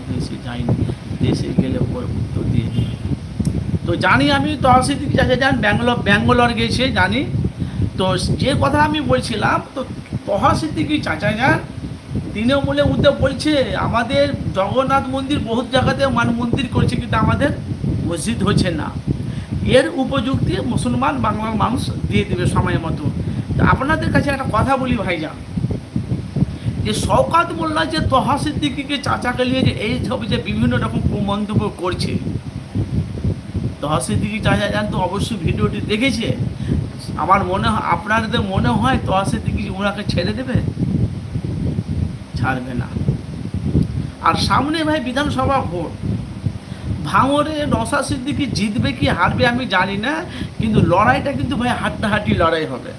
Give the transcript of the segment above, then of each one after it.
দেশে যাইনি, দেশে গেলে ওর উত্তর দিয়ে দিই। তো জানি আমি তহা সিদ্দিকী চাচা যান ব্যাঙ্গালোর গেছে জানি। তো যে কথা আমি বলছিলাম, তো তহা সিদ্দিকী চাচা যান তৃণমূলে উদ্যোগ বলছে আমাদের জগন্নাথ মন্দির বহুত জায়গাতে মন্দির করছে, কিন্তু আমাদের মসজিদ হচ্ছে না। এর উপযুক্তি মুসলমান বাংলার মানুষ দিয়ে দেবে সময় মতো। তো আপনাদের কাছে একটা কথা বলি ভাইজান, যে শওকত মোল্লা যে তহা সিদ্দিকীকে চাচাকে নিয়ে যে এই সব যে বিভিন্ন রকম কুমন্তব্য করছে, তহা সিদ্দিকী চাচা যান তো অবশ্যই ভিডিওটি দেখেছে। আমার মনে হয় আপনাদের মনে হয় তহা সিদ্দিকী ওনাকে ছেড়ে দেবে? ছাড়বে না। আর সামনে ভাই বিধানসভা ভোট, ভাঙড়ে নওশাদ সিদ্দিকী জিতবে কি হারবে আমি জানি না, কিন্তু লড়াইটা কিন্তু ভাই হাড্ডাহাড্ডি লড়াই হবে।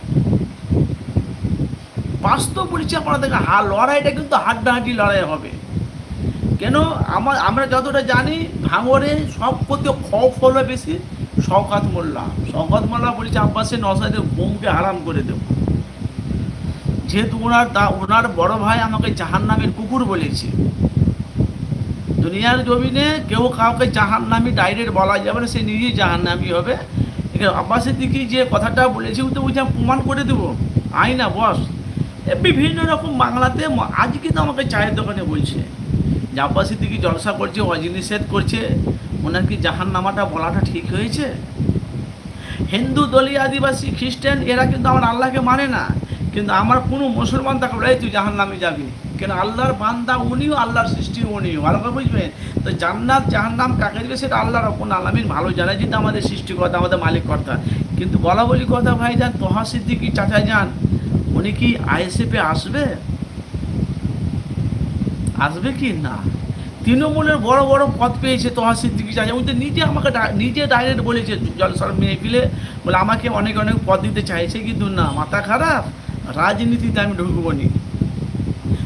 বাস্তব বলছি আপনাদের, লড়াইটা কিন্তু হাড্ডাহাড্ডি লড়াই হবে। কেন আমরা যতটা জানি ভাঙড়ে সব প্রতি খৌফ হলো বেশি শওকত মোল্লা। শওকত মোল্লা বলেছে আব্বাসে নওশাদের ঘুমকে হারাম করে দেব, যেহেতু ওনার বড় ভাই আমাকে জাহান্নামের কুকুর বলেছে। দুনিয়ার জমিনে কেউ কাউকে জাহান্নামী ডাইরেক্ট বলা যাবে না, সে নিজেই জাহান্নামী হবে। আব্বাস সিদ্দিকী যে কথাটা বলেছে তো ওইটা প্রমাণ করে দেবো, আই না বস। বিভিন্ন রকম বাংলাতে আজকে তো আমাকে চায়ের দোকানে বলছে যে আব্বাস সিদ্দিকী জলসা করছে, অজিনিষেধ করছে, ওনার কি জাহান্নামাটা বলাটা ঠিক হয়েছে? হিন্দু দলীয় আদিবাসী খ্রিস্টান এরা কিন্তু আমার আল্লাহকে মানে না, কিন্তু আমার কোনো মুসলমান তাকে বলে তুই জাহান্নামে যাবি কেন? আল্লাহর বান্দা উনিও, আল্লাহর সৃষ্টি উনিও, ভালো করে বুঝবেন। তো জান্নাত জাহান্নাম কাকে দেবে সেটা আল্লাহ রাব্বুল আলামিন ভালো জানে, যেটা আমাদের সৃষ্টিকর্তা, আমাদের মালিককর্তা। কিন্তু বলা বলি কথা ভাই যান, তহা সিদ্দিকী চাচা যান উনি কি আইএসএফে আসবে কি না? তৃণমূলের বড় বড় পদ পেয়েছে তহা সিদ্দিকী চাচা, উনি তো নিজে ডাইরেক্ট বলেছে জলসার মেহফিলে, বলে আমাকে অনেক অনেক পদ দিতে চাইছে, কিন্তু না, মাথা খারাপ, রাজনীতিতে আমি ঢুকবো নি।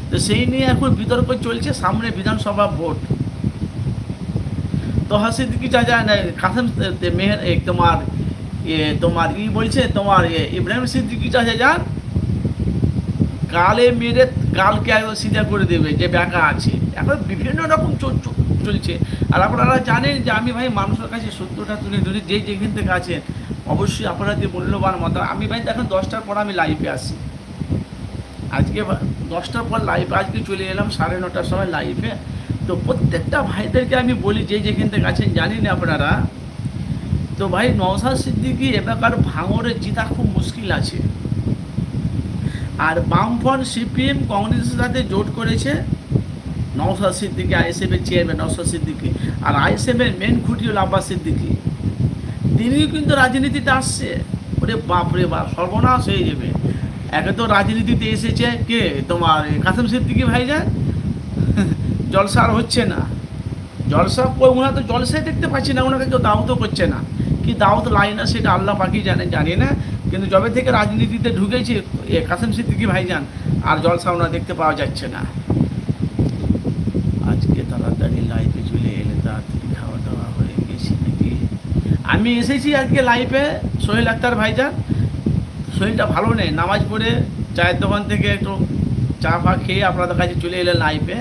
তো সেই নিয়ে এখন বিতর্ক চলছে, সামনে বিধানসভা ভোট। তহা সিদ্দিকী চাচা কাসেম মেহের তোমার বলছে তোমার ইব্রাহিম সিদ্দিকী চাচা যান গালে মেরে গালকে একদম সিধা করে দেবে যে ব্যাকা আছে। এখন বিভিন্ন রকম চলছে। আর আপনারা জানেন যে আমি ভাই মানুষের কাছে সত্যটা তুলে ধরি, যেখান থেকে আছেন অবশ্যই আপনাদের মূল্যবান মত। আমি ভাই দেখেন 10টার পর আমি লাইভে আসি, আজকে 10টার পর লাইভে আজকে চলে এলাম 9:30টার সময় লাইভে। তো প্রত্যেকটা ভাইদেরকে আমি বলি যেখান থেকে আছেন জানি না আপনারা, তো ভাই নওশাদ সিদ্দিকী এবার ভাঙড়ে জিতা খুব মুশকিল আছে। আর বামফ্রন্ট সিপিএম কংগ্রেসের সাথে জোট করেছে নওশাদ সিদ্দিকী, আইএসএফের চেয়ারম্যান নওশাদ সিদ্দিকী, আর আইএসএফের মেন খুঁটি হল আব্বাস সিদ্দিকী। তিনিও কিন্তু রাজনীতিতে আসছে। ওরে বাপরে বাপ, সর্বনাশ হয়ে যাবে। একে তো রাজনীতিতে এসেছে কে তোমার কাসেম সিদ্দিকী ভাইজান, জলসা আর হচ্ছে না। জলসা ওনারা তো জলসায় দেখতে পাচ্ছি না, ওনাকে কেউ দাওয়াতও করছে না। কি দাওয়াত লাইন আছে সেটা আল্লাহ পাকি জানি না, কিন্তু যবে থেকে রাজনীতিতে ঢুকেছে কাসেম সিদ্দিকী ভাইজান আর জলসা ওনারা দেখতে পাওয়া যাচ্ছে না। আজকে তাড়াতাড়ি লাইভে চলে এলে তাড়াতাড়ি খাওয়া দাওয়া হয়ে গেছি নাকি? আমি এসেছি আজকে লাইভে সোহেল আক্তার ভাইজান, শরীরটা ভালো নেই, নামাজ পড়ে চায়ের দোকান থেকে একটু চা ফা খেয়ে আপনাদের কাছে চলে এলেন লাইভে,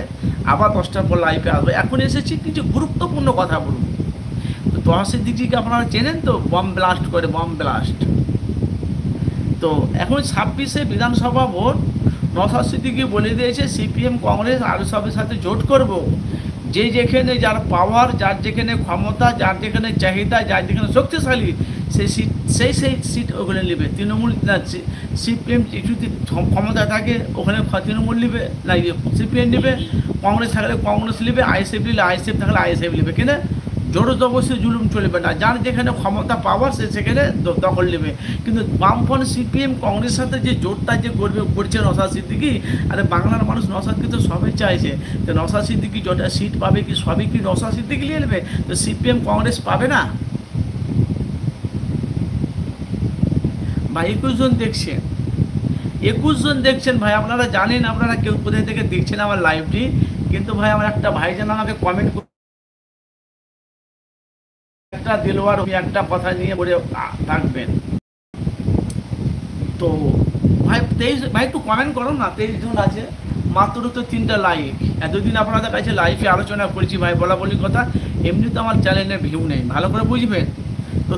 আবার 10টার পর লাইভে আসবো। এখন এসেছি কিছু গুরুত্বপূর্ণ কথা বলুন। তো তহা সিদ্দিকীকে আপনারা চেনেন তো, বম ব্লাস্ট করে, বম ব্লাস্ট। তো এখন 26শে বিধানসভা ভোট, নওশাদ সিদ্দিকী বলে দিয়েছে সিপিএম কংগ্রেস আর সবের সাথে জোট করব। যেখানে যার পাওয়ার, যার যেখানে ক্ষমতা, যার যেখানে চাহিদা, যার যেখানে শক্তিশালী, সেই সিট ওখানে নেবে। তৃণমূল না সিপিএম যদি ক্ষমতা থাকে ওখানে তৃণমূল নেবে, না সিপিএম নেবে, কংগ্রেস থাকলে কংগ্রেস নেবে, আইএসএফ নিলে আইএসএফ থাকলে আইএসএফ নেবে। কেন জোর জবরদস্তি জুলুম চলবে না, যার যেখানে ক্ষমতা পাওয়ার সে সেখানে দখল নেবে। কিন্তু বামফ্রন্ট সিপিএম কংগ্রেসের সাথে যে জোটটা যে করছে নওশাদ সিদ্দিকী, আরে বাংলার মানুষ নওশাদকে তো সবাই চাইছে। তো নওশাদ সিদ্দিকী যটা সিট পাবে কি সবই কি নওশাদ সিদ্দিকী নিয়ে নেবে? তো সিপিএম কংগ্রেস পাবে না ভাই। 21 জন দেখছেন ভাই, আপনারা জানেন, আপনারা কেউ কোথায় থেকে দেখছেন আমার লাইভটি। কিন্তু ভাই আমার একটা ভাইজান আমাকে কমেন্ট একটা দিলওয়ার একটা কথা নিয়ে বলে থাকবেন। তো ভাই 23 ভাই একটু কমেন্ট করো না, 23 জন আছে, মাত্র তো 3টা লাইক। এতদিন আপনাদের কাছে লাইভে আলোচনা করেছি ভাই, বলা বলি কথা, এমনি তো আমার চ্যানেলে ভিউ নেই, ভালো করে বুঝবেন। তো